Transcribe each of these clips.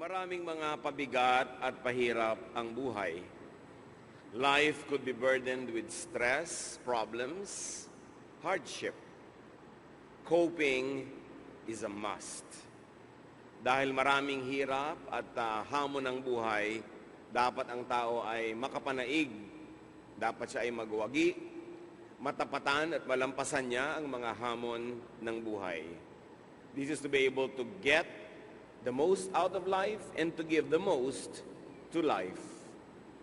Maraming mga pabigat at pahirap ang buhay. Life could be burdened with stress, problems, hardship. Coping is a must. Dahil maraming hirap at hamon ng buhay, dapat ang tao ay makapanaig. Dapat siya ay magwagi, matapatan at malampasan niya ang mga hamon ng buhay. This is to be able to get the most out of life and to give the most to life.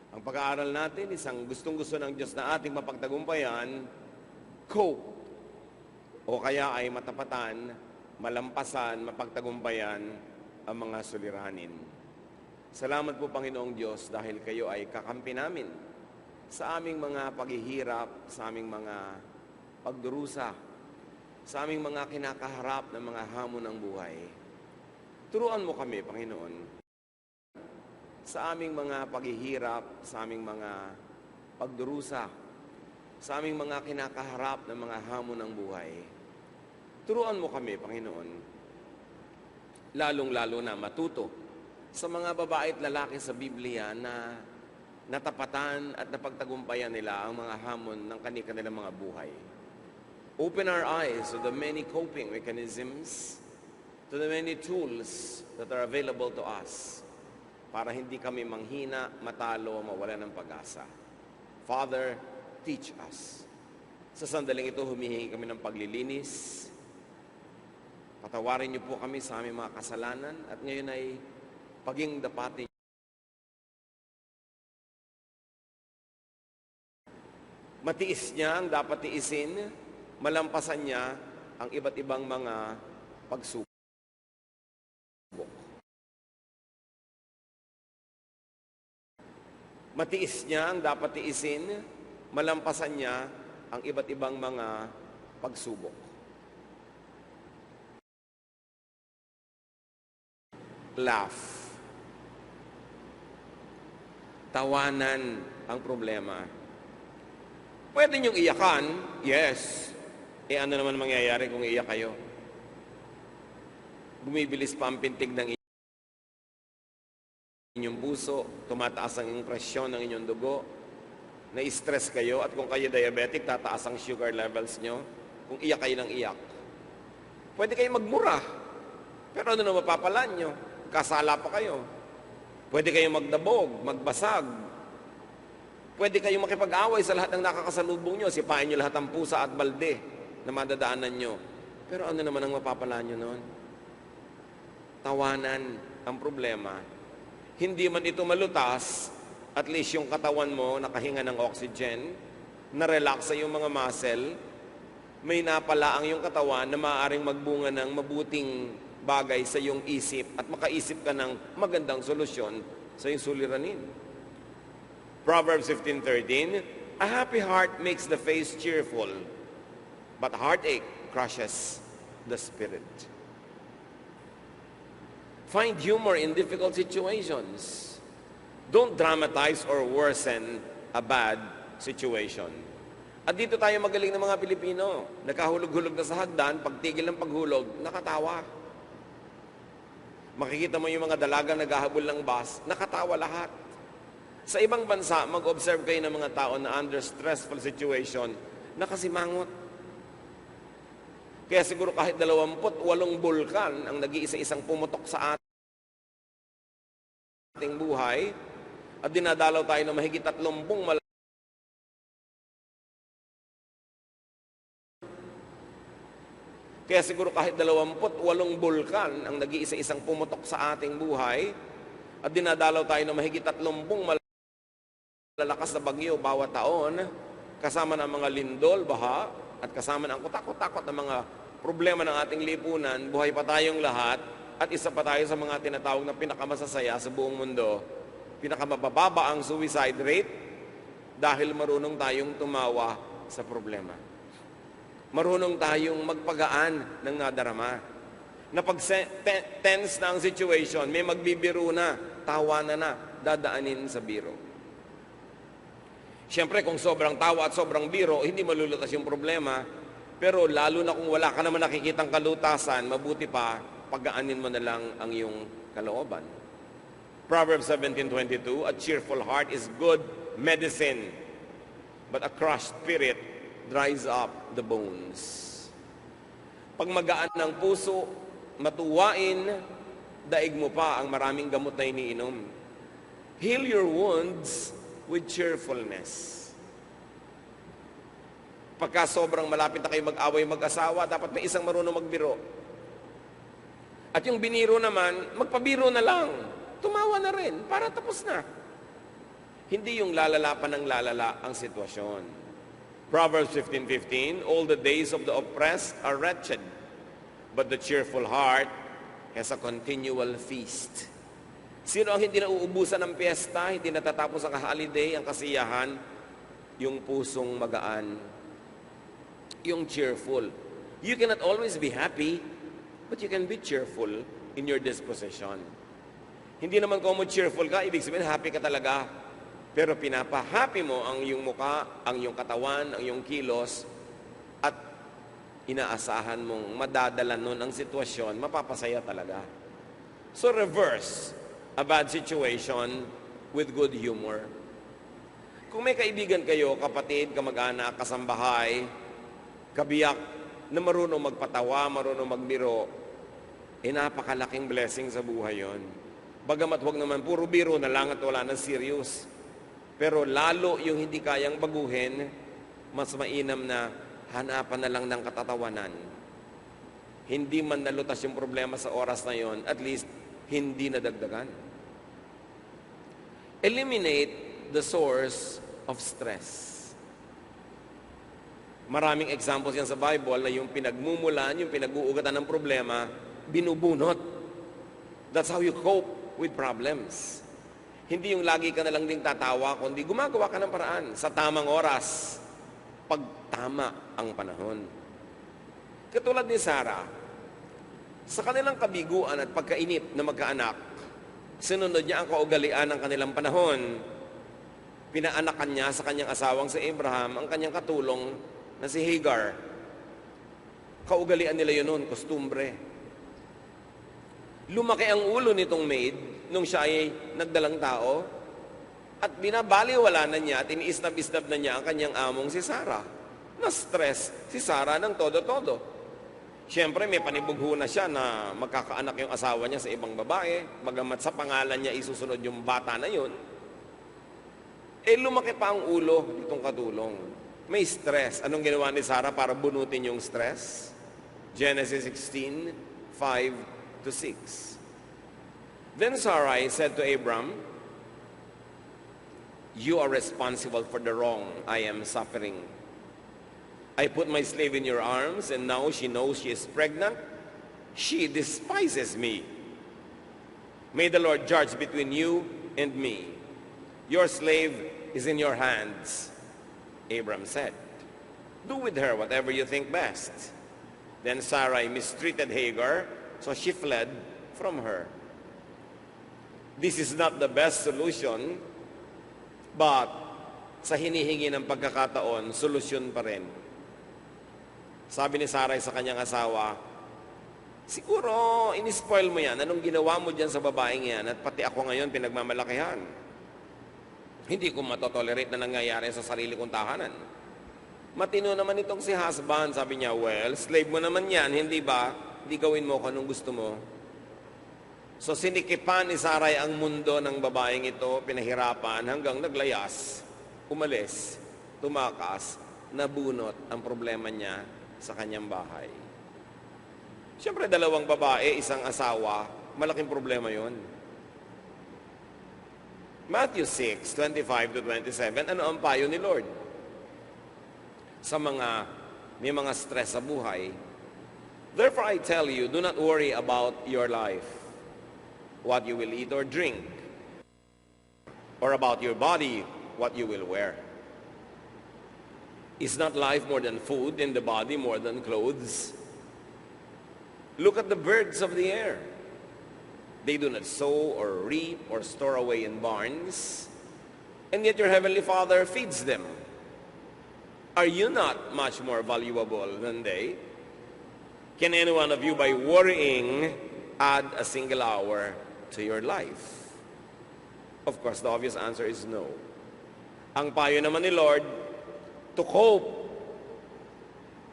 Ang pag-aaral natin, isang gustong-gusto ng Diyos na ating mapagtagumpayan, cope. O kaya ay matapatan, malampasan, mapagtagumpayan ang mga suliranin. Salamat po, Panginoong Diyos, dahil kayo ay kakampi namin sa aming mga paghihirap, sa aming mga pagdurusa, sa aming mga kinakaharap ng mga hamon ng buhay. Turuan mo kami, Panginoon, sa aming mga paghihirap, sa aming mga pagdurusa, sa aming mga kinakaharap ng mga hamon ng buhay. Turuan mo kami, Panginoon, lalong-lalo na matuto sa mga babae at lalaki sa Biblia na natapatan at napagtagumpayan nila ang mga hamon ng kanilang mga buhay. Open our eyes to the many coping mechanisms, to the many tools that are available to us para hindi kami manghina, matalo, mawala ng pag-asa. Father, teach us. Sa sandaling ito, humihingi kami ng paglilinis. Patawarin niyo po kami sa aming mga kasalanan at ngayon ay paging dapatin. Matiis niya ang dapat tiisin, malampasan niya ang iba't ibang mga pagsubok. Matiis niya ang dapat tiisin, malampasan niya ang iba't ibang mga pagsubok. Laugh. Tawanan ang problema. Pwede niyong iyakan, yes. Ano naman mangyayari kung iiyak kayo? Bumibilis pa ang pintig ng inyong puso, tumataas ang inyong presyon ng inyong dugo, na-stress kayo, at kung kayo diabetic, tataas ang sugar levels nyo, kung iyak kayo ng iyak. Pwede kayo magmura, pero ano na mapapalan nyo? Kasala pa kayo. Pwede kayo magdabog, magbasag. Pwede kayo makipag-away sa lahat ng nakakasalubong nyo, sipain nyo lahat ng pusa at balde na madadaanan nyo. Pero ano naman ang mapapalan nyo noon? Tawanan ang problema. Hindi man ito malutas, at least yung katawan mo nakahinga ng oxygen, na-relax sa iyong mga muscle, may napalaang yung katawan na maaaring magbunga ng mabuting bagay sa iyong isip at makaisip ka ng magandang solusyon sa iyong suliranin. Proverbs 15:13, a happy heart makes the face cheerful, but heartache crushes the spirit. Find humor in difficult situations. Don't dramatize or worsen a bad situation. At dito tayo magaling ng mga Pilipino. Nakahulog-hulog na sa hagdan, pagtigil ng paghulog, nakatawa. Makikita mo yung mga dalagang naghahabol ng bus, nakatawa lahat. Sa ibang bansa, mag-observe kayo ng mga tao na under stressful situation, nakasimangot. Kaya siguro kahit 28 bulkan ang nag-iisa-isang pumutok sa ating buhay at dinadalaw tayo ng mahigit 30 Kaya siguro kahit 28 bulkan ang nag-iisa-isang pumutok sa ating buhay at dinadalaw tayo ng mahigit 30 malalakas na bagyo bawat taon, kasama ng mga lindol, baha, at kasama ng kutakot-takot na mga problema ng ating lipunan, buhay pa tayong lahat, at isa pa tayo sa mga tinatawag na pinakamasasaya sa buong mundo. Pinakamababa ang suicide rate dahil marunong tayong tumawa sa problema. Marunong tayong magpagaan ng nadarama. Na pag tense na ang situation, may magbibiro na, tawanan na, dadaanin sa biro. Siyempre, kung sobrang tawa at sobrang biro, hindi malulutas yung problema. Pero lalo na kung wala ka naman nakikitang kalutasan, mabuti pa, pagaanin mo na lang ang iyong kalooban. Proverbs 17:22, a cheerful heart is good medicine, but a crushed spirit dries up the bones. Pag magaan ng puso, matuwain, daig mo pa ang maraming gamot na iniinom. Heal your wounds with cheerfulness. Pagka sobrang malapit na kayo mag-away mag-asawa, dapat may isang marunong magbiro. At yung biniro naman, magpabiro na lang. Tumawa na rin, para tapos na. Hindi yung lalala pa ng lalala ang sitwasyon. Proverbs 15:15, all the days of the oppressed are wretched, but the cheerful heart has a continual feast. Sino ang hindi nauubusan ng piyesta, hindi natatapos ang holiday, ang kasiyahan? Yung pusong magaan, yung cheerful. You cannot always be happy, but you can be cheerful in your disposition. Hindi naman kung mo cheerful ka, ibig sabihin happy ka talaga. Pero pinapa-happy mo ang iyong muka, ang iyong katawan, ang iyong kilos, at inaasahan mong madadala nun ang sitwasyon, mapapasaya talaga. So reverse a bad situation with good humor. Kung may kaibigan kayo, kapatid, kamag-anak, kasambahay, kabiyak, na marunong magpatawa, marunong magbiro, napakalaking blessing sa buhay yon. Bagamat wag naman puro biro na lang at wala na serious. Pero lalo yung hindi kayang baguhin, mas mainam na hanapan na lang ng katatawanan. Hindi man nalutas yung problema sa oras na yon, at least hindi nadagdagan. Eliminate the source of stress. Maraming examples yan sa Bible na yung pinagmumulan, yung pinag-uugatan ng problema, binubunot. That's how you cope with problems. Hindi yung lagi ka na lang ding tatawa, kundi gumagawa ka ng paraan sa tamang oras, pag tama ang panahon. Katulad ni Sarah, sa kanilang kabiguan at pagkainip na magkaanak, sinunod niya ang kaugalian ng kanilang panahon. Pinaanakan niya sa kanyang asawang si Abraham ang kanyang katulong na si Hagar. Kaugalian nila yun noon, kostumbre. Lumaki ang ulo nitong maid nung siya ay nagdalang tao at binabaliwala na niya at iniisnab-isnab na niya ang kanyang among si Sarah. Na-stress si Sarah ng todo-todo. Siyempre, may panibugho na siya na magkakaanak yung asawa niya sa ibang babae, bagamat sa pangalan niya isusunod yung bata na yun. Lumaki pa ang ulo nitong katulong. May stress. Anong ginawa ni Sarah para bunutin yung stress? Genesis 16:5-6. Then Sarai said to Abram, you are responsible for the wrong I am suffering. I put my slave in your arms, and now she knows she is pregnant. She despises me. May the Lord judge between you and me. Your slave is in your hands. Abram said, do with her whatever you think best. Then Sarai mistreated Hagar, so she fled from her. This is not the best solution, but sa hinihingi ng pagkakataon, solusyon pa rin. Sabi ni Sarai sa kanyang asawa, siguro inispoil mo yan. Anong ginawa mo dyan sa babaeng yan? At pati ako ngayon pinagmamalakihan. Hindi ko matotolerate na nangyayari sa sarili kong tahanan. Matino naman itong si husband. Sabi niya, well, slave mo naman yan, hindi ba? Hindi gawin mo kung anong gusto mo. So sinikipan ni Sarai ang mundo ng babaeng ito, pinahirapan hanggang naglayas, umalis, tumakas, nabunot ang problema niya sa kanyang bahay. Siyempre, dalawang babae, isang asawa, malaking problema yon. Matthew 6:25-27, ano ang payo ni Lord? Sa may mga stress sa buhay, therefore I tell you, do not worry about your life, what you will eat or drink, or about your body, what you will wear. Is not life more than food, and the body more than clothes? Look at the birds of the air. They do not sow or reap or store away in barns, and yet your heavenly Father feeds them. Are you not much more valuable than they? Can any one of you, by worrying, add a single hour to your life? Of course, the obvious answer is no. Ang payo naman ni Lord, to cope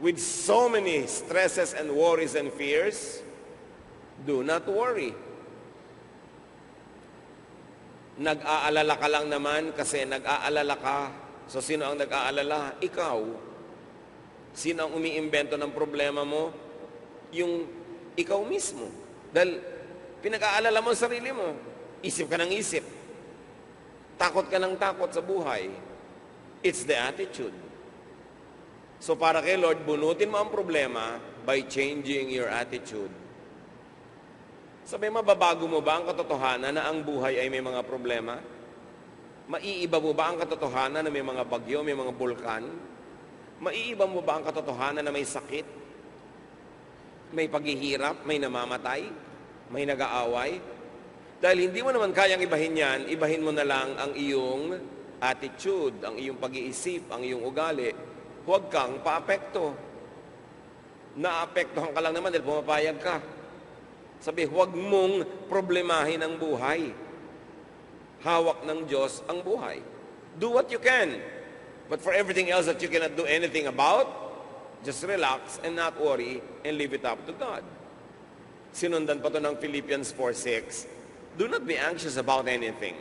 with so many stresses and worries and fears, do not worry. Nag-aalala ka lang naman kasi nag-aalala ka. So, sino ang nag-aalala? Ikaw. Sino ang umiimbento ng problema mo? Yung ikaw mismo. Dahil pinag-aalala mo ang sarili mo. Isip ka ng isip. Takot ka ng takot sa buhay. It's the attitude. So para kay Lord, bunutin mo ang problema by changing your attitude. Sabi, mababago mo ba ang katotohanan na ang buhay ay may mga problema? Maiiba mo ba ang katotohanan na may mga bagyo, may mga bulkan? Maiiba mo ba ang katotohanan na may sakit? May paghihirap, may namamatay, may nag-aaway? Dahil hindi mo naman kayang ibahin yan, ibahin mo na lang ang iyong attitude, ang iyong pag-iisip, ang iyong ugali. Huwag kang paapekto. Naapektuhan ka lang naman dahil pumapayag ka. Sabi, huwag mong problemahin ang buhay. Hawak ng Diyos ang buhay. Do what you can. But for everything else that you cannot do anything about, just relax and not worry and leave it up to God. Sinundan pa to ng Philippians 4:6. Do not be anxious about anything,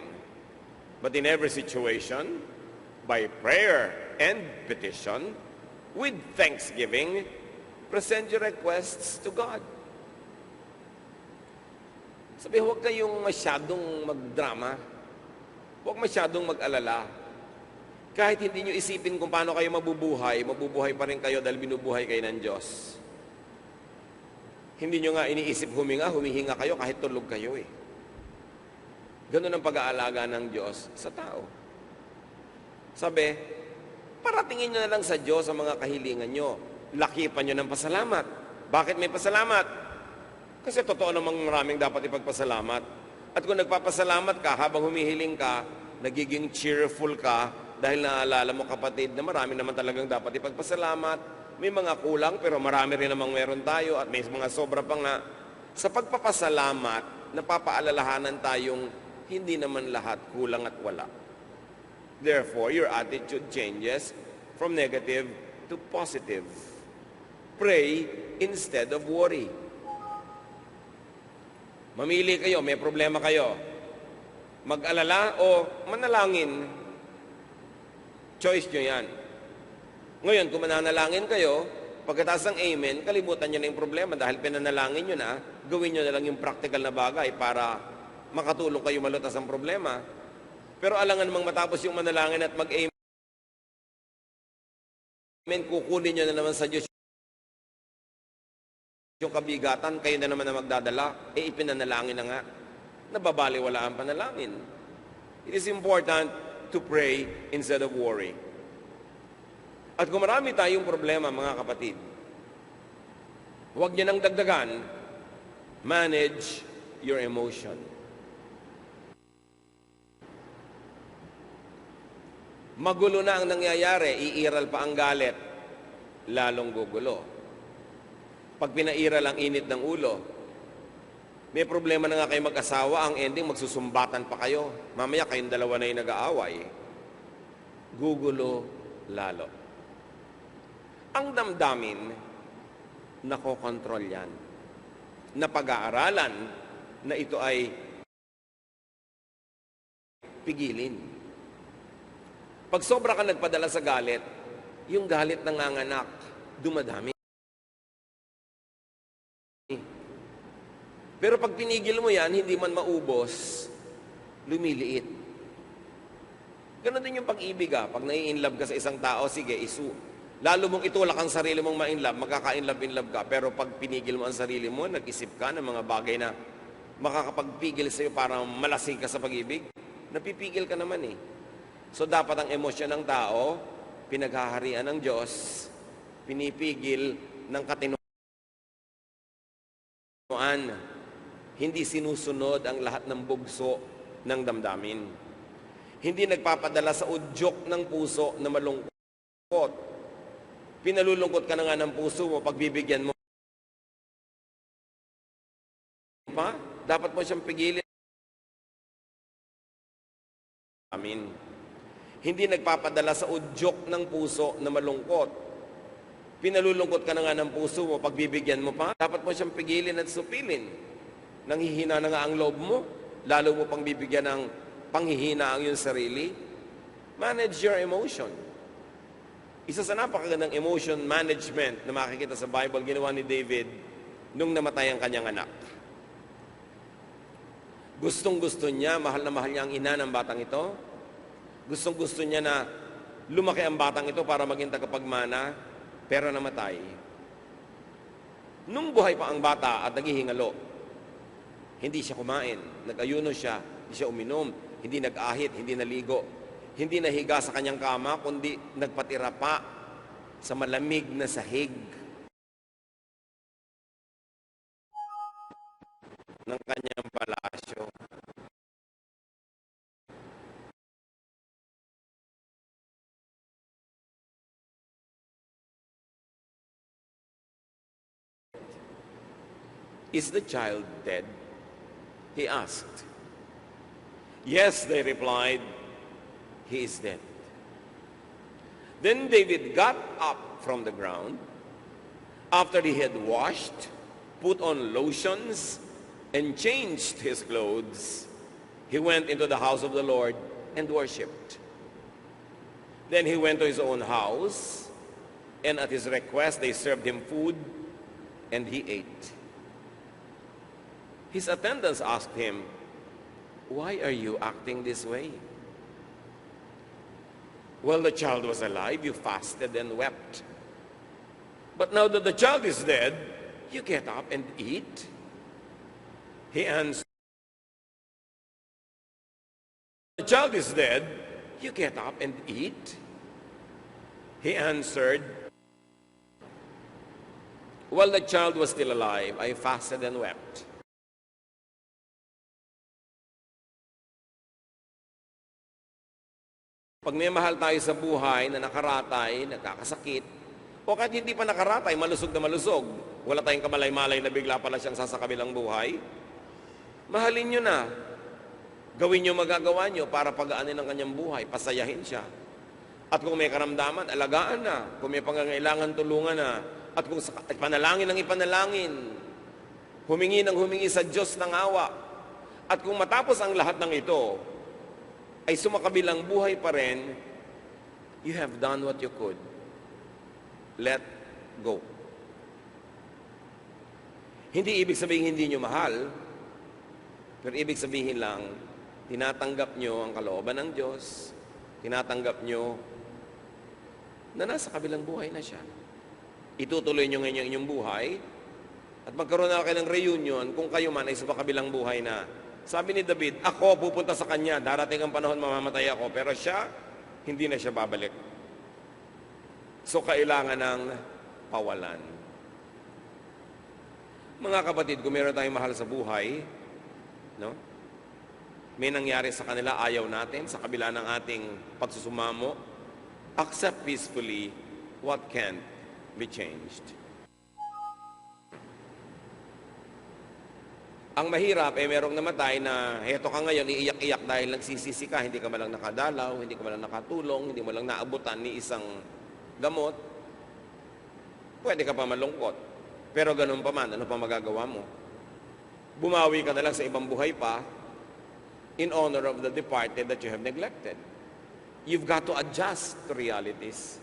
but in every situation, by prayer and petition, with thanksgiving, present your requests to God. Sabi, huwag kayong masyadong magdrama. Huwag masyadong mag-alala. Kahit hindi nyo isipin kung paano kayo mabubuhay, mabubuhay pa rin kayo dahil binubuhay kayo ng Diyos. Hindi nyo nga iniisip humihinga kayo kahit tulog kayo eh. Ganun ang pag-aalaga ng Diyos sa tao. Sabi, paratingin nyo na lang sa Diyos ang mga kahilingan nyo. Lakipan nyo ng pasalamat. Bakit may pasalamat? Kasi totoo namang maraming dapat ipagpasalamat. At kung nagpapasalamat ka, habang humihiling ka, nagiging cheerful ka, dahil naalala mo kapatid na marami naman talagang dapat ipagpasalamat. May mga kulang, pero marami rin namang meron tayo, at may mga sobra pa nga. Sa pagpapasalamat, napapaalalahanan tayong hindi naman lahat kulang at wala. Therefore, your attitude changes from negative to positive. Pray instead of worry. Mamili kayo, may problema kayo. Mag-alala o manalangin. Choice nyo yan. Ngayon, kung mananalangin kayo, pagkatapos ng amen, kalimutan nyo na yung problema dahil pinanalangin nyo na, gawin nyo na lang yung practical na bagay para makatulong kayo malutas ang problema. Pero alangan namang matapos yung manalangin at mag-amen, kukunin nyo na naman sa Diyos yung kabigatan, kayo na naman na magdadala, ipinanalangin na nga. Nababaliwala ang panalangin. It is important to pray instead of worry. At kung marami tayong problema, mga kapatid, huwag niyo nang dagdagan, manage your emotion. Magulo na ang nangyayari, iiral pa ang galit, lalong gugulo. Pag pinairal ang init ng ulo, may problema na nga kayo mag-asawa, ang ending magsusumbatan pa kayo. Mamaya kayong dalawa na yung nag-aaway. Gugulo lalo. Ang damdamin, nakokontrol yan. Napag-aaralan na ito ay pigilin. Pag sobra ka nagpadala sa galit, yung galit nanganganak, dumadami. Pero pag pinigil mo yan, hindi man maubos, lumiliit. Ganon din yung pag-ibig Pag nai-inlove ka sa isang tao, sige, lalo mong itulak ang sarili mong ma-inlove, magkaka-inlove ka. Pero pag pinigil mo ang sarili mo, nag-isip ka ng mga bagay na makakapagpigil sa'yo para malasing ka sa pag-ibig, napipigil ka naman eh. So dapat ang emosyon ng tao, pinaghaharian ng Diyos, pinipigil ng katinuan, hindi sinusunod ang lahat ng bugso ng damdamin. Hindi nagpapadala sa udyok ng puso na malungkot. Pinalulungkot ka na nga ng puso mo, pagbibigyan mo pa, dapat mo siyang pigilin amin. Hindi nagpapadala sa udyok ng puso na malungkot. Pinalulungkot ka na nga ng puso mo, pagbibigyan mo pa, dapat mo siyang pigilin at supilin. Nanghihina na nga ang loob mo, lalo mo pang bibigyan ng panghihina ang iyong sarili. Manage your emotion. Isa sa napakagandang emotion management na makikita sa Bible, ginawa ni David nung namatay ang kanyang anak. Gustong-gusto niya, mahal na mahal niya ang ina ng batang ito. Gustong-gusto niya na lumaki ang batang ito para maging tagapagmana, pero namatay. Nung buhay pa ang bata at naghihingalo, hindi siya kumain, nag-ayuno siya, hindi siya uminom, hindi nag-ahit, hindi naligo, hindi nahiga sa kanyang kama, kundi nagpatira pa sa malamig na sahig ng kanyang palasyo. Is the child dead? He asked. Yes, they replied, he is dead. Then David got up from the ground after he had washed, put on lotions, and changed his clothes. He went into the house of the Lord and worshipped. Then he went to his own house, and at his request they served him food, and he ate. His attendants asked him, "Why are you acting this way?" "While the child was alive, you fasted and wept. But now that the child is dead, you get up and eat?" He answered, "The child is dead, you get up and eat?" He answered, "While the child was still alive, I fasted and wept." Pag may mahal tayo sa buhay na nakaratay, nagkakasakit, o kahit hindi pa nakaratay, malusog na malusog, wala tayong kamalay-malay na bigla pala siyang sasakabilang buhay, mahalin nyo na. Gawin nyo magagawa nyo para pagaanin ang kanyang buhay, pasayahin siya. At kung may karamdaman, alagaan na. Kung may pangangailangan, tulungan na. At kung ipanalangin ang ipanalangin, humingi ng humingi sa Diyos ng awa. At kung matapos ang lahat ng ito, ay sumakabilang buhay pa rin, you have done what you could. Let go. Hindi ibig sabihin hindi nyo mahal, pero ibig sabihin lang, tinatanggap nyo ang kalooban ng Diyos, tinatanggap nyo na nasa kabilang buhay na siya. Itutuloy nyo ngayon ang inyong buhay, at magkaroon na kayo ng reunion kung kayo man ay sa kabilang buhay na. Sabi ni David, ako pupunta sa kanya, darating ang panahon mamamatay ako, pero siya, hindi na siya babalik. So, kailangan ng pawalan. Mga kapatid, kung meron tayong mahal sa buhay, no? May nangyari sa kanila, ayaw natin, sa kabila ng ating pagsusumamo, accept peacefully what can't be changed. Ang mahirap, merong namatay na heto ka ngayon, iiyak-iyak dahil nagsisisi ka, hindi ka malang nakadalaw, hindi ka malang nakatulong, hindi mo lang naabutan ni isang gamot. Pwede ka pa malungkot. Pero ganun pa man, ano pa magagawa mo? Bumawi ka na lang sa ibang buhay pa in honor of the departed that you have neglected. You've got to adjust to realities.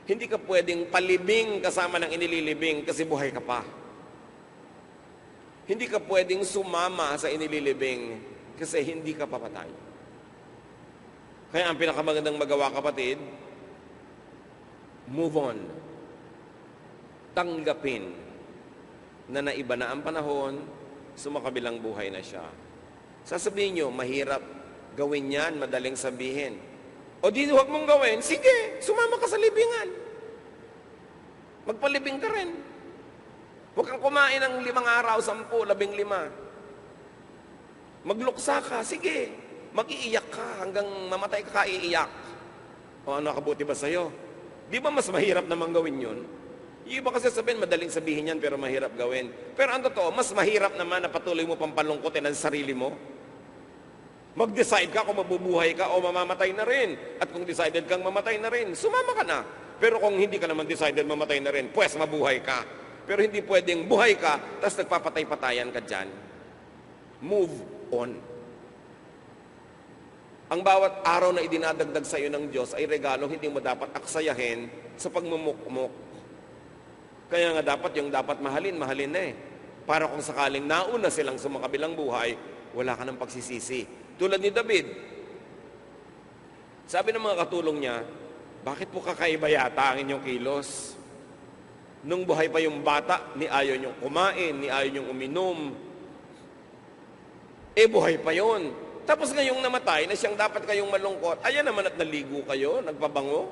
Hindi ka pwedeng palibing kasama ng inililibing kasi buhay ka pa. Hindi ka pwedeng sumama sa inililibing kasi hindi ka papatay. Kaya ang pinakamagandang magawa, kapatid, move on. Tanggapin na naiba na ang panahon, sumakabilang buhay na siya. Sasabihin nyo, mahirap gawin yan, madaling sabihin. O di, huwag mong gawin. Sige, sumama ka sa libingan. Magpalibing ka rin. Huwag kang kumain ng 5 araw, 10, 15. Magluksa ka, sige. Mag-iiyak ka hanggang mamatay ka iiyak. O ano kabuti ba sa'yo? Di ba mas mahirap naman gawin yun? Yung iba kasi sabihin, madaling sabihin yan pero mahirap gawin. Pero ang totoo, mas mahirap naman na patuloy mo pampalungkotin ang sarili mo. Mag-decide ka kung mabubuhay ka o mamamatay na rin. At kung decided kang mamatay na rin, sumama ka na. Pero kung hindi ka naman decided mamatay na rin, pues mabuhay ka. Pero hindi pwedeng buhay ka, tapos nagpapatay-patayan ka dyan. Move on. Ang bawat araw na idinadagdag sa iyo ng Diyos ay regalong hindi mo dapat aksayahin sa pagmumukmok. Kaya nga dapat mahalin na eh. Para kung sakaling nauna silang sumakabilang buhay, wala ka ng pagsisisi. Tulad ni David. Sabi ng mga katulong niya, bakit po kakaiba yata ang inyong kilos? Nung buhay pa yung bata, ni ayaw niyong kumain, ni ayaw niyong uminom. Buhay pa yon. Tapos ngayong namatay, na siyang dapat kayong malungkot, ayan naman at naligo kayo, nagpabango,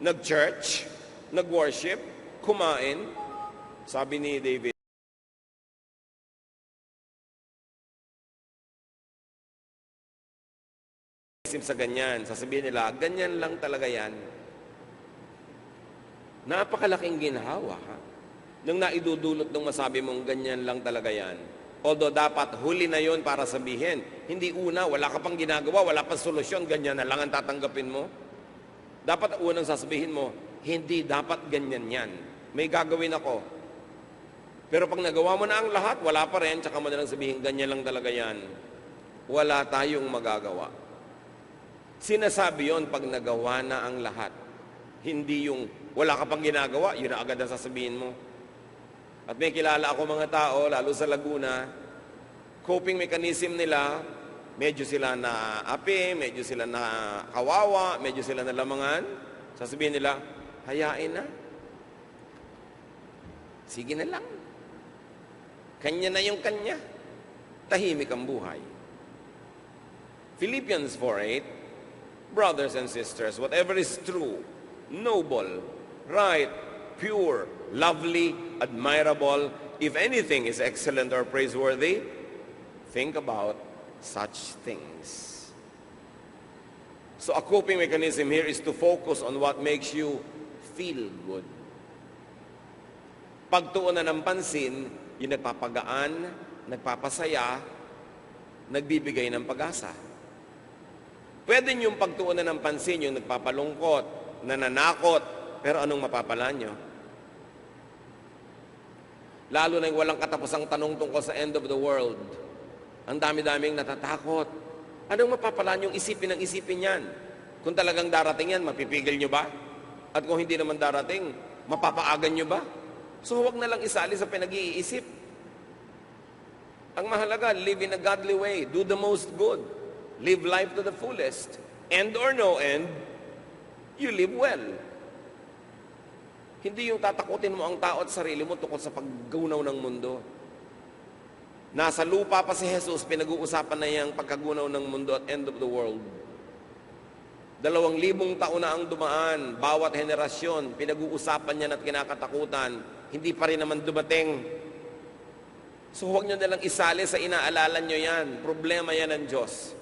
nag-church, nag-worship, kumain. Sabi ni David, sa ganyan, sasabihin nila, ganyan lang talaga yan. Napakalaking ginhawa, ha? Nung naidudulot ng masabi mong ganyan lang talaga yan. Although dapat huli na yon para sabihin, hindi una, wala ka pang ginagawa, wala pang solusyon, ganyan na lang ang tatanggapin mo. Dapat unang sasabihin mo, hindi dapat ganyan yan. May gagawin ako. Pero pag nagawa mo na ang lahat, wala pa rin, tsaka mo na lang sabihin, ganyan lang talaga yan. Wala tayong magagawa. Sinasabi yon pag nagawa na ang lahat. Hindi yung wala ka pang ginagawa, yun na agad ang sasabihin mo. At may kilala ako mga tao, lalo sa Laguna, coping mechanism nila, medyo sila na api, medyo sila na kawawa, medyo sila na lamangan. Sasabihin nila, hayain na. Sige na lang. Kanya na yung kanya. Tahimik ang buhay. Philippians 4:8, brothers and sisters, whatever is true, noble, right, pure, lovely, admirable, if anything is excellent or praiseworthy, think about such things. So a coping mechanism here is to focus on what makes you feel good. Pagtuunan ng pansin, yung nagpapagaan, nagpapasaya, nagbibigay ng pag-asa. Pwede niyong pagtuunan ng pansin yung nagpapalungkot, nananakot, pero anong mapapala niyo? Lalo na yung walang katapusang tanong tungkol sa end of the world. Ang dami-daming natatakot. Anong mapapala niyong isipin ng isipin yan? Kung talagang darating yan, mapipigil niyo ba? At kung hindi naman darating, mapapaagan niyo ba? So huwag na lang isali sa pinag-iisip. Ang mahalaga, live in a godly way. Do the most good. Live life to the fullest. End or no end, you live well. Hindi yung tatakutin mo ang tao at sarili mo tungkol sa paggunaw ng mundo. Nasa lupa pa si Jesus, pinag-uusapan na yung pagkagunaw ng mundo at end of the world. 2,000 taon na ang dumaan, bawat henerasyon, pinag-uusapan yan at kinakatakutan, hindi pa rin naman dumating. So huwag nyo nalang isali sa inaalala nyo yan. Problema yan ng Diyos.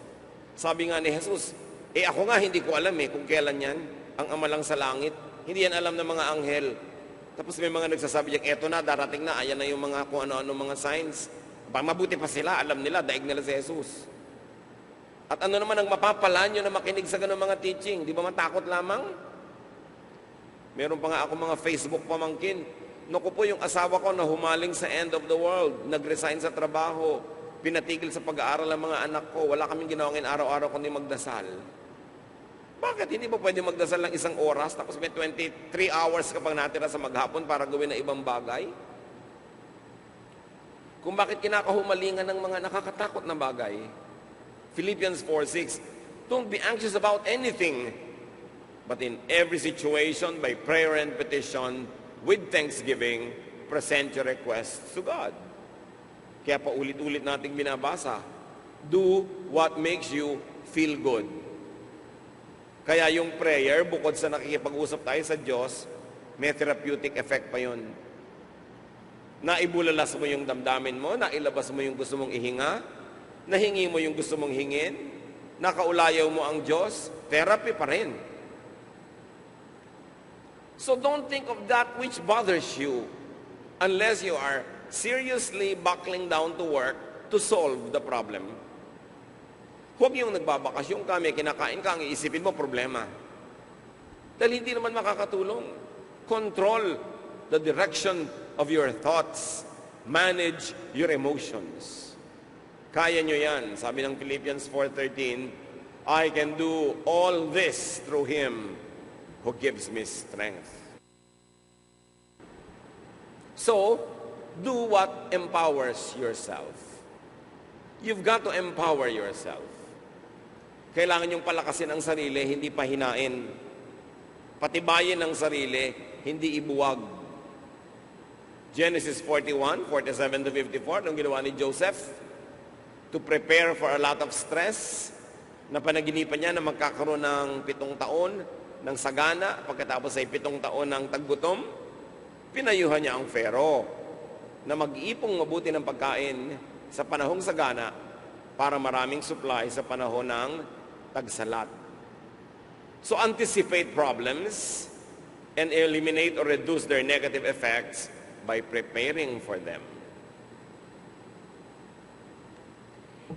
Sabi nga ni Jesus, ako nga hindi ko alam kung kailan yan. Ang Ama lang sa langit. Hindi yan alam ng mga anghel. Tapos may mga nagsasabi diyan, eto na, darating na, ayan na yung mga kung ano-ano mga signs. Mabuti pa sila, alam nila, daig nila si Jesus. At ano naman ang mapapala nyo na makinig sa ganun mga teaching? Di ba matakot lamang? Meron pa nga ako mga Facebook pamangkin. Naku po, yung asawa ko na humaling sa end of the world, nag-resign sa trabaho, pinatigil sa pag-aaral ang mga anak ko, wala kaming ginawangin araw-araw kundi magdasal. Bakit? Hindi ba pwede magdasal ng 1 oras tapos may 23 hours kapag natira sa maghapon para gawin na ibang bagay? Kung bakit kinakahumalingan ng mga nakakatakot na bagay? Philippians 4:6, don't be anxious about anything, but in every situation, by prayer and petition, with thanksgiving, present your requests to God. Kaya paulit-ulit nating binabasa, do what makes you feel good. Kaya yung prayer, bukod sa nakikipag-usap tayo sa Diyos, may therapeutic effect pa yun. Naibulalas mo yung damdamin mo, nailabas mo yung gusto mong ihinga, nahingi mo yung gusto mong hingin, nakaulayaw mo ang Diyos, therapy pa rin. So don't think of that which bothers you unless you are seriously buckling down to work to solve the problem. Huwag yung nagbabakasyon ka, may kinakain ka, ang iisipin mo, problema. Dahil hindi naman makakatulong. Control the direction of your thoughts. Manage your emotions. Kaya nyo yan. Sabi ng Philippians 4:13, I can do all this through Him who gives me strength. So, do what empowers yourself. You've got to empower yourself. Kailangan yung palakasin ang sarili, hindi pahinain. Patibayin ang sarili, hindi ibuwag. Genesis 41:47-54, nung ginawa ni Joseph, to prepare for a lot of stress, na panaginipan niya na magkakaroon ng 7 taon ng sagana, pagkatapos ay 7 taon ng taggutom, pinayuhan niya ang Pharaoh na mag-iipong mabuti ng pagkain sa panahong sagana para maraming supply sa panahon ng tagsalat. So anticipate problems and eliminate or reduce their negative effects by preparing for them.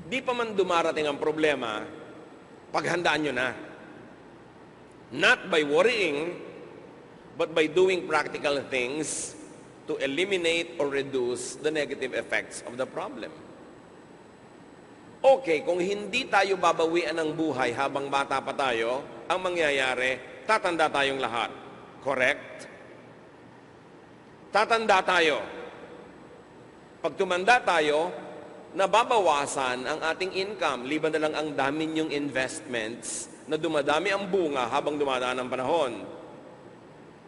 Di pa man dumarating ang problema, paghandaan nyo na. Not by worrying, but by doing practical things to eliminate or reduce the negative effects of the problem. Okay, kung hindi tayo babawian ng buhay habang bata pa tayo, ang mangyayari, tatanda tayong lahat. Correct? Tatanda tayo. Pag tumanda tayo, nababawasan ang ating income, liban na lang ang dami niyong investments na dumadami ang bunga habang dumadaan ang panahon.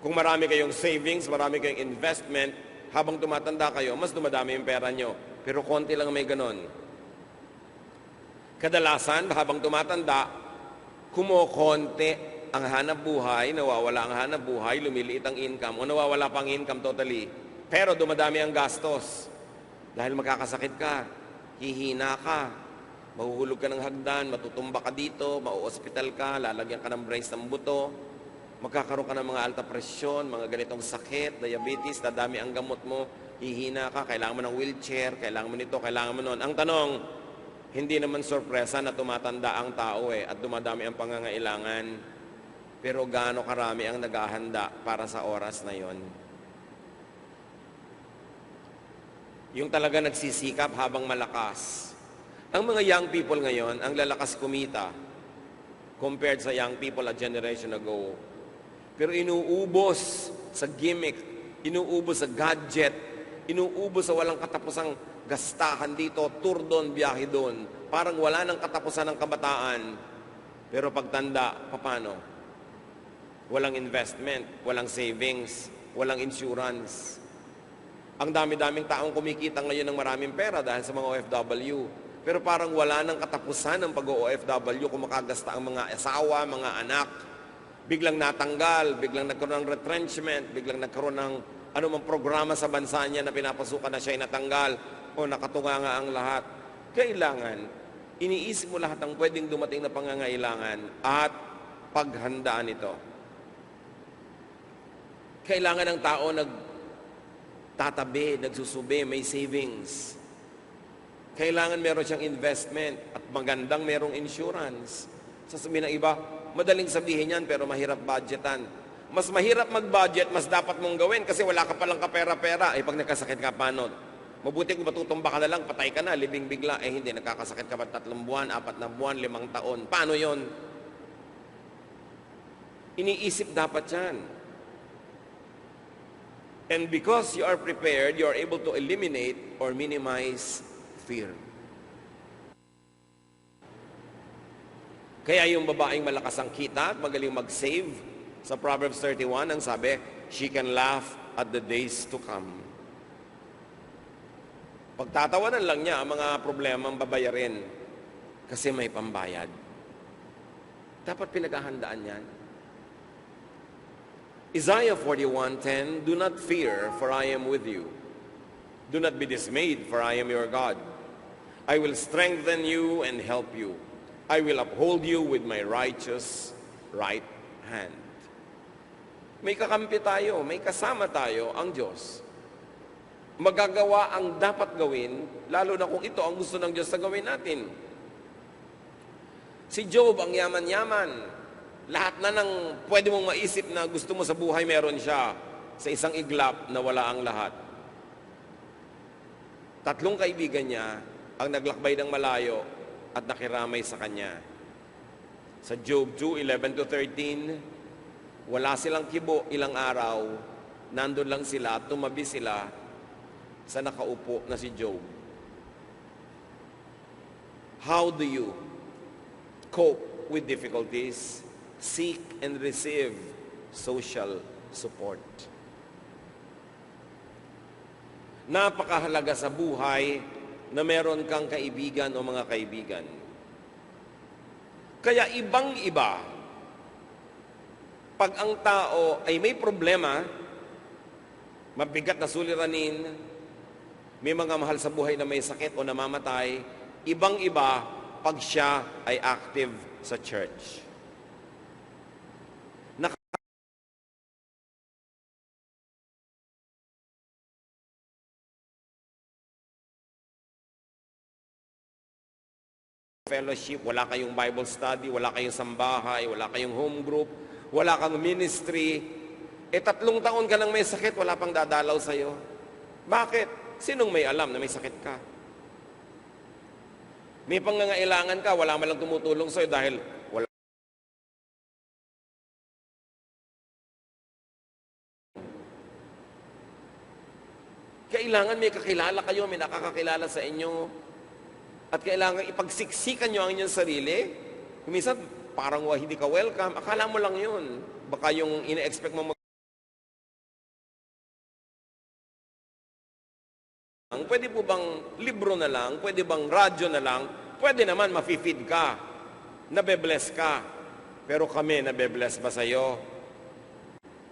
Kung marami kayong savings, marami kayong investment, habang tumatanda kayo, mas dumadami yung pera nyo. Pero konti lang may ganon. Kadalasan, habang tumatanda, kumokonti ang hanap buhay, nawawala ang hanap buhay, lumiliit ang income, o nawawala pang income totally. Pero dumadami ang gastos. Dahil magkakasakit ka, hihina ka, mahuhulog ka ng hagdan, matutumba ka dito, mauospital ka, lalagyan ka ng brace ng buto, magkakaroon ka ng mga alta presyon, mga ganitong sakit, diabetes, dadami ang gamot mo, hihina ka, kailangan mo ng wheelchair, kailangan mo nito, kailangan mo nun. Ang tanong, hindi naman sorpresa na tumatanda ang tao at dumadami ang pangangailangan. Pero gaano karami ang naghahanda para sa oras na yon? Yung talaga nagsisikap habang malakas. Ang mga young people ngayon, ang lalakas kumita compared sa young people a generation ago. Pero inuubos sa gimmick, inuubos sa gadget, inuubos sa walang katapusang gastahan dito, tour doon, biyahe doon. Parang wala nang katapusan ng kabataan. Pero pagtanda, paano? Walang investment, walang savings, walang insurance. Ang dami-daming taong kumikita ngayon ng maraming pera dahil sa mga OFW. Pero parang wala nang katapusan ng pag-OFW kung makagasta ang mga asawa, mga anak. Biglang natanggal, biglang nagkaroon ng retrenchment, biglang nagkaroon ng anumang programa sa bansa niya na pinapasukan na siya'y natanggal o nakatunga nga ang lahat. Kailangan, iniisip mo lahat ng pwedeng dumating na pangangailangan at paghandaan ito. Kailangan ng tao nagtatabi, nagsusubi, may savings. Kailangan meron siyang investment at magandang merong insurance. Sasabihin ng iba, madaling sabihin yan pero mahirap budgetan. Mas mahirap mag-budget, mas dapat mong gawin kasi wala ka palang kapera-pera. Pag nagkasakit ka, paano? Mabuti kung matutumba ka na lang, patay ka na, libing bigla. Hindi, nagkakasakit ka ba 3 buwan, 4 na buwan, 5 taon. Paano yon? Iniisip dapat yan. And because you are prepared, you are able to eliminate or minimize fear. Kaya yung babaeng malakas ang kita at magaling mag-save, sa Proverbs 31, ang sabi, she can laugh at the days to come. Pagtatawanan lang niya ang mga problemang babayarin kasi may pambayad. Dapat pinaghahandaan yan. Isaiah 41:10, do not fear, for I am with you. Do not be dismayed, for I am your God. I will strengthen you and help you. I will uphold you with my righteous right hand. May kakampi tayo, may kasama tayo, ang Diyos. Magagawa ang dapat gawin, lalo na kung ito ang gusto ng Diyos na gawin natin. Si Job, ang yaman-yaman. Lahat na ng pwede mong maisip na gusto mo sa buhay, meron siya. Sa isang iglap, nawala ang lahat. 3 kaibigan niya ang naglakbay ng malayo at nakiramay sa kanya. Sa Job 2:11-13, wala silang kibo ilang araw, nandun lang sila, tumabi sila sa nakaupo na si Job. How do you cope with difficulties? Seek and receive social support. Napakahalaga sa buhay na meron kang kaibigan o mga kaibigan. Kaya ibang-iba, pag ang tao ay may problema, mabigat na suliranin, may mga mahal sa buhay na may sakit o namamatay, ibang-iba pag siya ay active sa church. Fellowship, wala kayong Bible study, wala kayong sambahay, wala kayong home group, wala kang ministry. 3 taon ka nang may sakit, wala pang dadalaw sa'yo. Bakit? Sinong may alam na may sakit ka? May pangangailangan ka, wala man lang tumutulong sa'yo dahil wala. Kailangan may kakilala kayo, may nakakakilala sa inyo. At kailangan ipagsiksikan nyo ang inyong sarili. Minsan, parang hindi ka welcome. Akala mo lang yun. Baka yung ina-expect mo pwede po bang libro na lang? Pwede bang radyo na lang? Pwede naman, mafe-feed ka. Nabe-bless ka. Pero kami, nabe-bless ba sa'yo?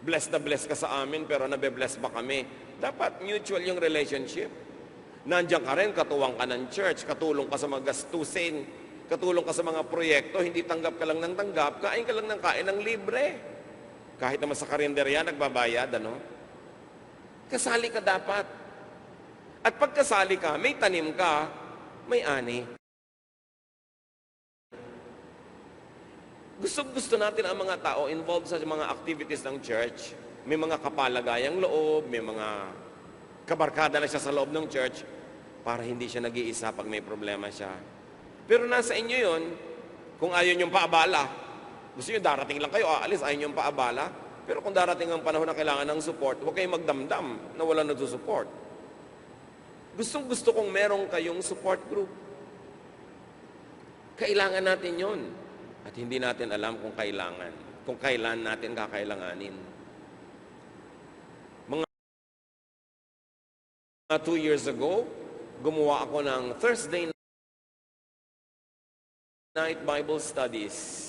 Bless na bless ka sa amin, pero nabe-bless ba kami? Dapat mutual yung relationship. Nandiyan ka rin, katuwang ka ng church, katulong ka sa mga gastusin, katulong ka sa mga proyekto, hindi tanggap ka lang ng tanggap, kain ka lang ng kain ng libre. Kahit naman sa karinderya, nagbabayad, ano? Kasali ka dapat. At pag kasali ka, may tanim ka, may ani. Gusto natin ang mga tao involved sa mga activities ng church. May mga kapalagayang loob, may mga kabarkada na siya sa loob ng church para hindi siya nag-iisa pag may problema siya. Pero nasa inyo yon, kung ayaw niyong paabala. Gusto niyo darating lang kayo, aalis, ayaw niyong paabala. Pero kung darating ang panahon na kailangan ng support, huwag kayong magdamdam na wala nagsusupport. Gusto kong merong kayong support group. Kailangan natin yon. At hindi natin alam kung kailan natin kakailanganin. 2 years ago, gumawa ako ng Thursday night Bible studies.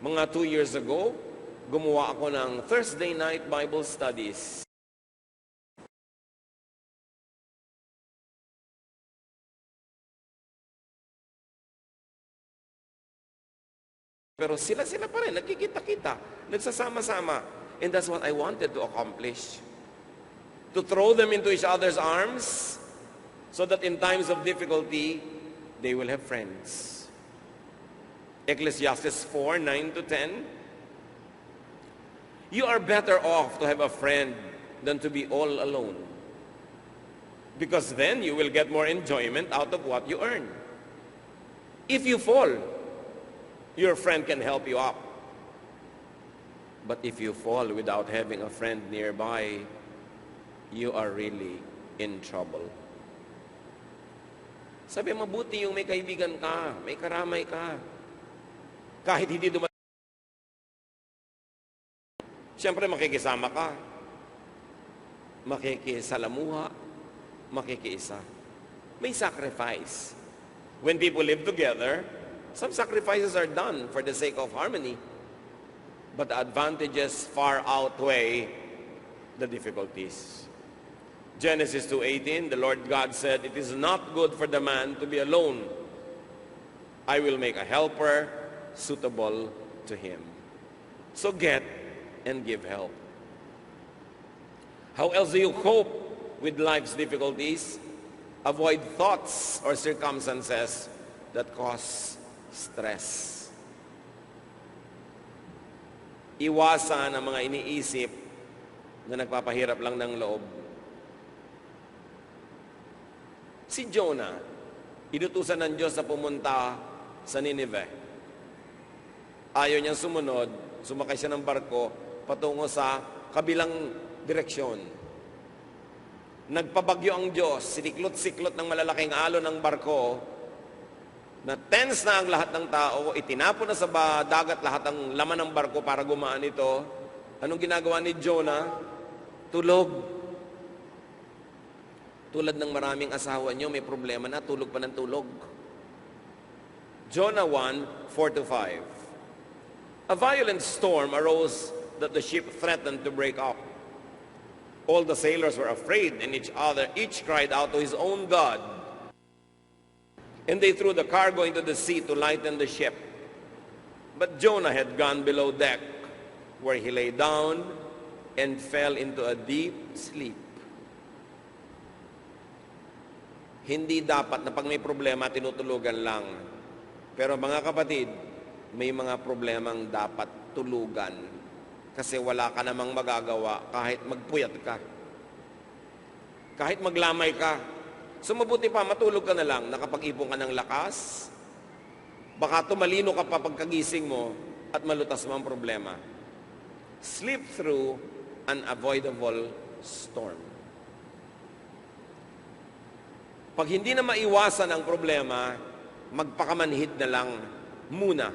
Mga 2 years ago, gumawa ako ng Thursday night Bible studies. Pero sila pa rin, nagkikita-kita, nagsasama-sama. And that's what I wanted to accomplish. To throw them into each other's arms so that in times of difficulty, they will have friends. Ecclesiastes 4:9-10. You are better off to have a friend than to be all alone. Because then you will get more enjoyment out of what you earn. If you fall, your friend can help you up. But if you fall without having a friend nearby, you are really in trouble. Sabi, mabuti yung may kaibigan ka, may karamay ka. Kahit hindi siyempre makikisama ka. Makikisalamuha, makikiisa. May sacrifice. When people live together, some sacrifices are done for the sake of harmony. But the advantages far outweigh the difficulties. Genesis 2:18, the Lord God said, "It is not good for the man to be alone. I will make a helper suitable to him." So get and give help. How else do you cope with life's difficulties? Avoid thoughts or circumstances that cause stress. Iwasan ang mga iniisip na nagpapahirap lang ng loob. Si Jonah, inutusan ng Diyos na pumunta sa Nineveh. Ayaw niyang sumunod, sumakay siya ng barko patungo sa kabilang direksyon. Nagpabagyo ang Diyos, siniklot-siklot ng malalaking alon ng barko, na tense na ang lahat ng tao, itinapon na sa dagat lahat ng laman ng barko para gumaan ito. Anong ginagawa ni Jonah? Tulog. Tulad ng maraming asawa nyo, may problema na, tulog pa ng tulog. Jonah 1:4-5. A violent storm arose that the ship threatened to break up. All the sailors were afraid, and each cried out to his own God. And they threw the cargo into the sea to lighten the ship. But Jonah had gone below deck, where he lay down and fell into a deep sleep. Hindi dapat na pag may problema, tinutulugan lang. Pero mga kapatid, may mga problemang dapat tulugan. Kasi wala ka namang magagawa kahit magpuyat ka. Kahit maglamay ka. So mabuti pa, matulog ka na lang, nakapag-ipon ka ng lakas. Baka tumalino ka pa pagkagising mo at malutas mo ang problema. Sleep through an avoidable storm. Pag hindi na maiwasan ang problema, magpakamanhid na lang muna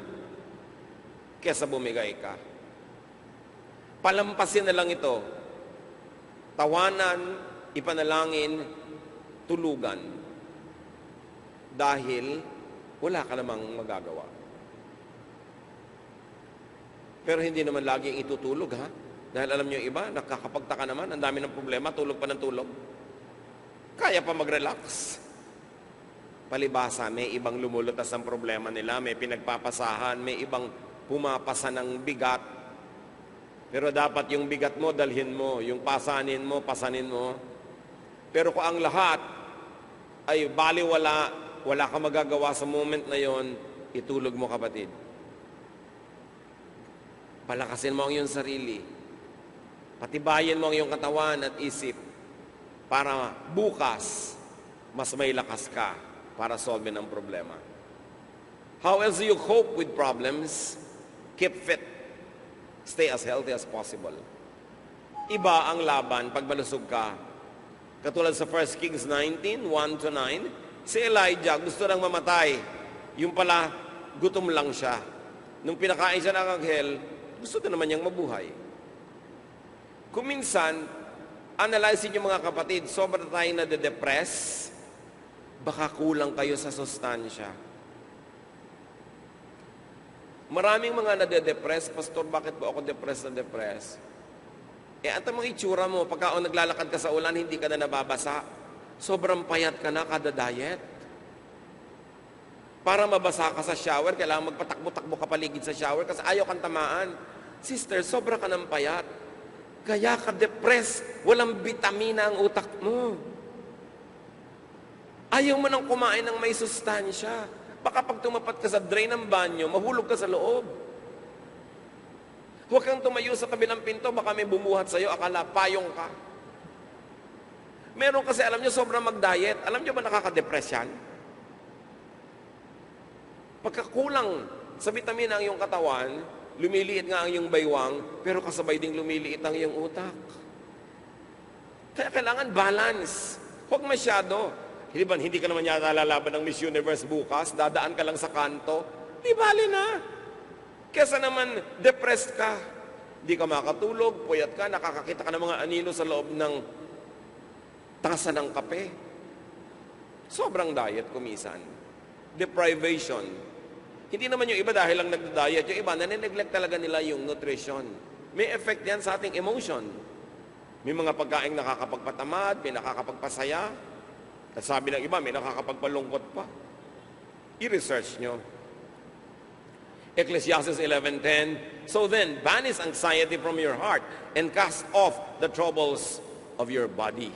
kesa bumigay ka. Palampasin na lang ito. Tawanan, ipanalangin, tulugan. Dahil wala ka namang magagawa. Pero hindi naman laging itutulog, ha? Dahil alam niyo iba, nakakapagtaka naman, ang dami ng problema, tulog pa ng tulog. Kaya pa mag-relax. Palibasa, may ibang lumulutas ang problema nila, may pinagpapasahan, may ibang pumapasa ng bigat. Pero dapat yung bigat mo, dalhin mo. Yung pasanin mo, pasanin mo. Pero kung ang lahat ay baliwala, wala ka magagawa sa moment na yon, itulog mo, kapatid. Palakasin mo ang iyong sarili. Patibayin mo ang iyong katawan at isip para bukas, mas may lakas ka para solve ang problema. How else do you cope with problems? Keep fit. Stay as healthy as possible. Iba ang laban pag malusog ka. Katulad sa 1 Kings 19, 1-9, si Elijah gusto nang mamatay. Yung pala, gutom lang siya. Nung pinakain siya ng anghel, gusto na naman niyang mabuhay. Kung minsan, analyze niyo mga kapatid, sobrang tayo nade-depress, baka kulang kayo sa sustansya. Maraming mga nade-depress, Pastor, bakit po ako depressed? Ang tamang itsura mo, pagka naglalakad ka sa ulan, hindi ka na nababasa. Sobrang payat ka na kada diet. Para mabasa ka sa shower, kailangan magpatakbo-takbo ka paligid sa shower kasi ayaw kang tamaan. Sister, sobra ka ng payat. Kaya ka depressed, walang bitamina ang utak mo. Ayaw mo nang kumain ng may sustansya. Baka pag tumapat ka sa drain ng banyo, mahulog ka sa loob. Huwag kang tumayo sa kabilang pinto, baka may bumuhat sa'yo, akala payong ka. Meron kasi, alam nyo, sobrang mag-diet. Alam nyo ba nakaka-depress yan? Pagkakulang sa vitamina ang iyong katawan, lumiliit nga ang iyong baywang, pero kasabay ding lumiliit ang iyong utak. Kaya kailangan balance. Huwag masyado. Hindi ka naman yata lalaban ng Miss Universe bukas, dadaan ka lang sa kanto, di bali na. Kesa naman, depressed ka. Di ka makatulog, puyat ka, nakakakita ka ng mga anino sa loob ng tasa ng kape. Sobrang diet kumisan. Deprivation. Hindi naman yung iba dahil lang nagda-diet, yung iba nane-neglect talaga nila yung nutrition. May effect yan sa ating emotion. May mga pagkaing nakakapagpatamad, may nakakapagpasaya, at sabi ng iba, may nakakapagpalungkot pa. I-research nyo. Ecclesiastes 11:10, so then, banish anxiety from your heart and cast off the troubles of your body.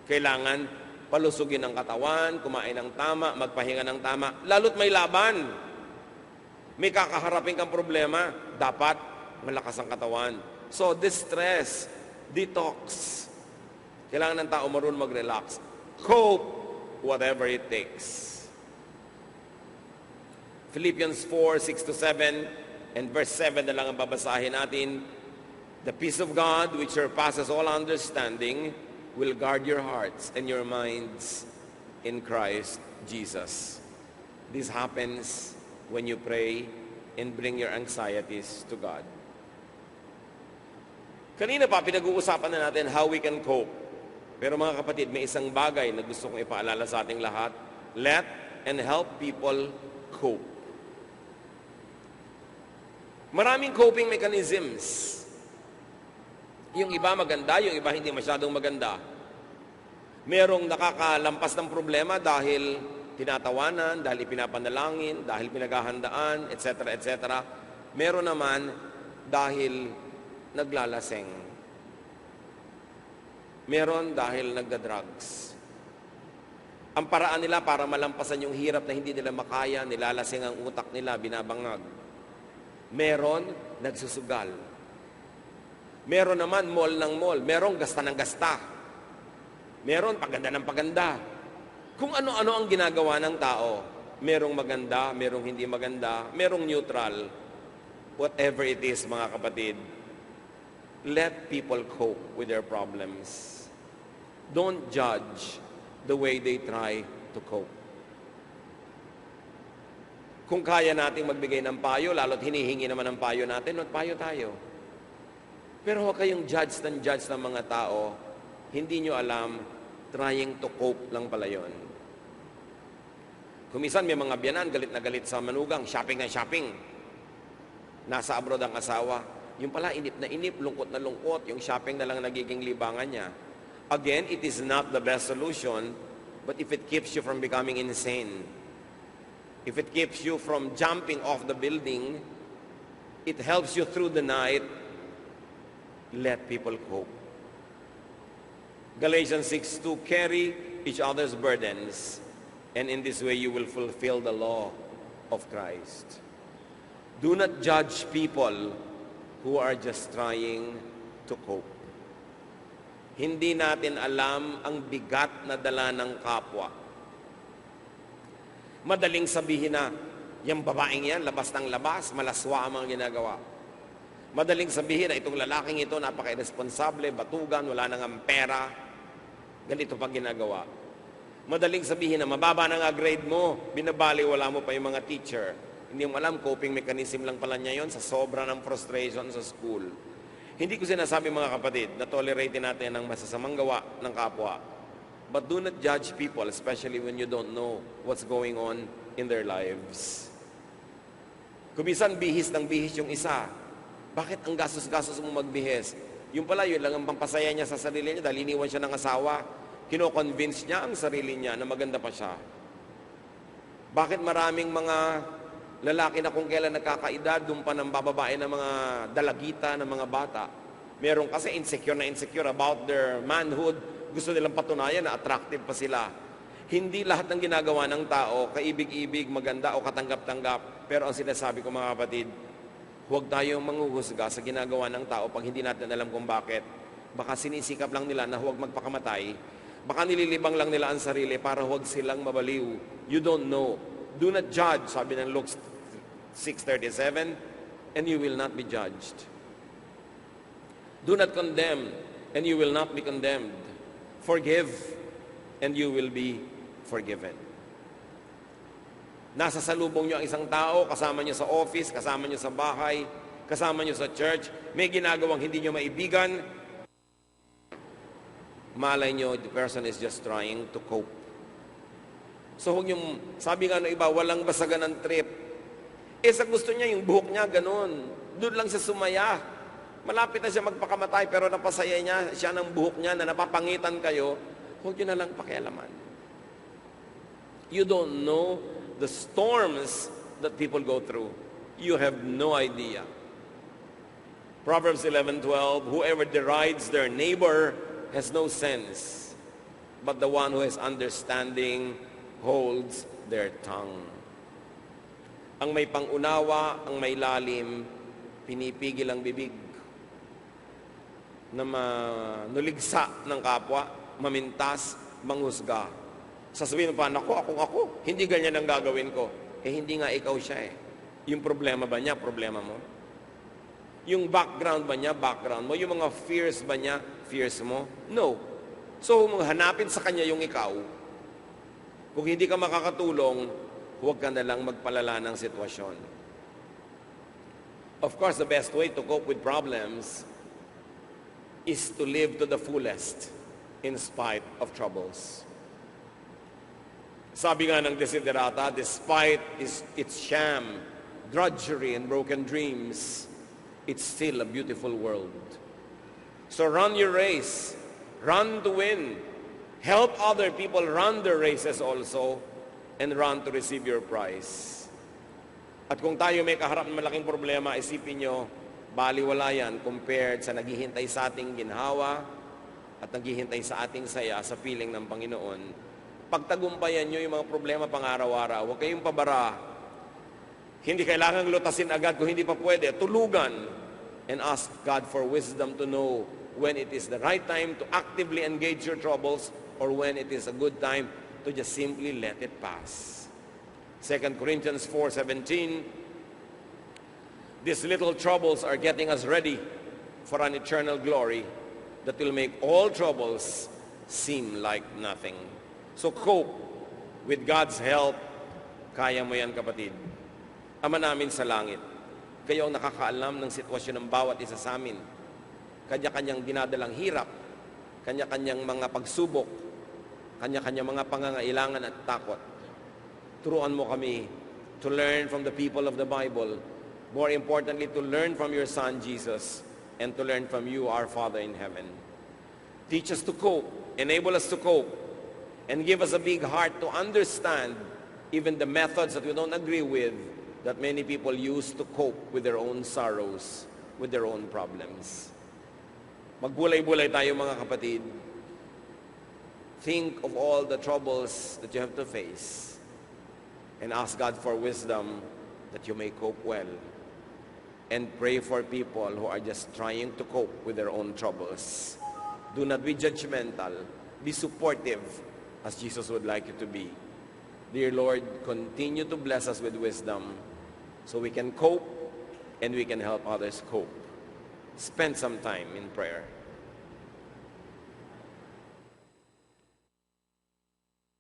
Kailangan palusugin ang katawan, kumain ng tama, magpahinga ng tama, lalo't may laban. May kakaharapin kang problema, dapat malakas ang katawan. So, distress, detox. Kailangan ng tao marunong mag-relax. Cope, whatever it takes. Philippians 4:6-7 and verse 7 na lang ang babasahin natin. The peace of God, which surpasses all understanding, will guard your hearts and your minds in Christ Jesus. This happens when you pray and bring your anxieties to God. Kanina pa, pinag-uusapan na natin how we can cope. Pero mga kapatid, may isang bagay na gusto kong ipaalala sa ating lahat. Let and help people cope. Maraming coping mechanisms. Yung iba maganda, yung iba hindi masyadong maganda. Merong nakakalampas ng problema dahil tinatawanan, dahil ipinapanalangin, dahil pinaghahandaan, etc., etc. Meron naman dahil naglalaseng. Meron dahil nagda-drugs. Ang paraan nila para malampasan yung hirap na hindi nila makaya, nilalaseng ang utak nila, binabangag. Meron nagsusugal. Meron naman mall ng mall. Meron gasta ng gasta. Meron paganda ng paganda. Kung ano-ano ang ginagawa ng tao, merong maganda, merong hindi maganda, merong neutral. Whatever it is, mga kapatid, let people cope with their problems. Don't judge the way they try to cope. Kung kaya nating magbigay ng payo, lalo't hinihingi naman ng payo natin, magpayo tayo. Pero huwag kayong judge ng mga tao, hindi nyo alam, trying to cope lang pala yun. Kumisan may mga biyanan, galit na galit sa manugang, shopping na shopping. Nasa abroad ang asawa. Yung pala, inip na inip, lungkot na lungkot, yung shopping na lang nagiging libangan niya. Again, it is not the best solution, but if it keeps you from becoming insane, if it keeps you from jumping off the building, it helps you through the night, let people cope. Galatians 6:2, carry each other's burdens, and in this way you will fulfill the law of Christ. Do not judge people who are just trying to cope. Hindi natin alam ang bigat na dala ng kapwa. Madaling sabihin na, yung babaeng yan, labas ng labas, malaswa ang mga ginagawa. Madaling sabihin na itong lalaking ito, napaka-irresponsable, batugan, wala nang pera, ganito pa ginagawa. Madaling sabihin na mababa na nga grade mo, binabali, wala mo pa yung mga teacher. Hindi mo alam, coping mechanism lang pala niya yon sa sobra ng frustration sa school. Hindi ko sinasabi mga kapatid na tolerate natin ang masasamang gawa ng kapwa. But do not judge people, especially when you don't know what's going on in their lives. Kumisan bihis ng bihis yung isa. Bakit ang gastos-gastos mo magbihis? Yung pala, yun lang ang pampasaya niya sa sarili niya dahil iniwan siya ng asawa. Kino-convince niya ang sarili niya na maganda pa siya. Bakit maraming mga lalaki na kung kailan nagkakaedad, doon pa ng bababae ng mga dalagita, ng mga bata. Meron kasi insecure na insecure about their manhood. Gusto nilang patunayan na attractive pa sila. Hindi lahat ng ginagawa ng tao, kaibig-ibig, maganda o katanggap-tanggap. Pero ang sinasabi ko mga kapatid, huwag tayong manghuhusga sa ginagawa ng tao pag hindi natin alam kung bakit. Baka sinisikap lang nila na huwag magpakamatay. Baka nililibang lang nila ang sarili para huwag silang mabaliw. You don't know. Do not judge, sabi ng Luke 6:37, and you will not be judged. Do not condemn, and you will not be condemned. Forgive, and you will be forgiven. Nasa salubong nyo ang isang tao, kasama nyo sa office, kasama nyo sa bahay, kasama nyo sa church, may ginagawang hindi nyo maibigan, malay nyo, the person is just trying to cope. So huwag yung, sabi nga ng iba, walang basagan ng trip. Sa gusto niya, yung buhok niya, ganun. Doon lang siya sumaya. Malapit na siya magpakamatay, pero napasaya niya siya ng buhok niya na napapangitan kayo, huwag nyo na lang pakialaman. You don't know the storms that people go through. You have no idea. Proverbs 11:12, whoever derides their neighbor has no sense, but the one who has understanding holds their tongue. Ang may pangunawa, ang may lalim, pinipigil ang bibig na manuligsa ng kapwa, mamintas, manghusga. Sasabihin pa, ako, hindi ganyan ang gagawin ko. Hindi nga ikaw siya eh. Yung problema ba niya, problema mo? Yung background ba niya, background mo? Yung mga fears ba niya, fears mo? No. So, hanapin sa kanya yung ikaw. Kung hindi ka makakatulong, huwag ka na lang magpalala ng sitwasyon. Of course, the best way to cope with problems is to live to the fullest in spite of troubles. Sabi nga ng Desiderata, despite its sham, drudgery, and broken dreams, it's still a beautiful world. So run your race. Run to win. Help other people run their races also, and run to receive your prize. At kung tayo may kaharap ng malaking problema, isipin nyo, baliwala yan compared sa naghihintay sa ating ginhawa at naghihintay sa ating saya sa piling ng Panginoon. Pagtagumpayan nyo yung mga problema pang-araw-araw. Huwag kayong pabara. Hindi kailangang lutasin agad kung hindi pa pwede. Tulugan and ask God for wisdom to know when it is the right time to actively engage your troubles or when it is a good time to just simply let it pass. 2 Corinthians 4:17, these little troubles are getting us ready for an eternal glory that will make all troubles seem like nothing. So cope with God's help. Kaya mo yan, kapatid. Ama namin sa langit, kayo ang nakakaalam ng sitwasyon ng bawat isa sa amin. Kanya-kanyang dinadalang hirap, kanya-kanyang mga pagsubok, kanya-kanyang mga pangangailangan at takot. Turuan mo kami to learn from the people of the Bible. More importantly, to learn from your Son, Jesus, and to learn from you, our Father in heaven. Teach us to cope, enable us to cope, and give us a big heart to understand even the methods that we don't agree with that many people use to cope with their own sorrows, with their own problems. Magbulay-bulay tayo, mga kapatid. Think of all the troubles that you have to face and ask God for wisdom that you may cope well. And pray for people who are just trying to cope with their own troubles. Do not be judgmental. Be supportive as Jesus would like you to be. Dear Lord, continue to bless us with wisdom so we can cope and we can help others cope. Spend some time in prayer.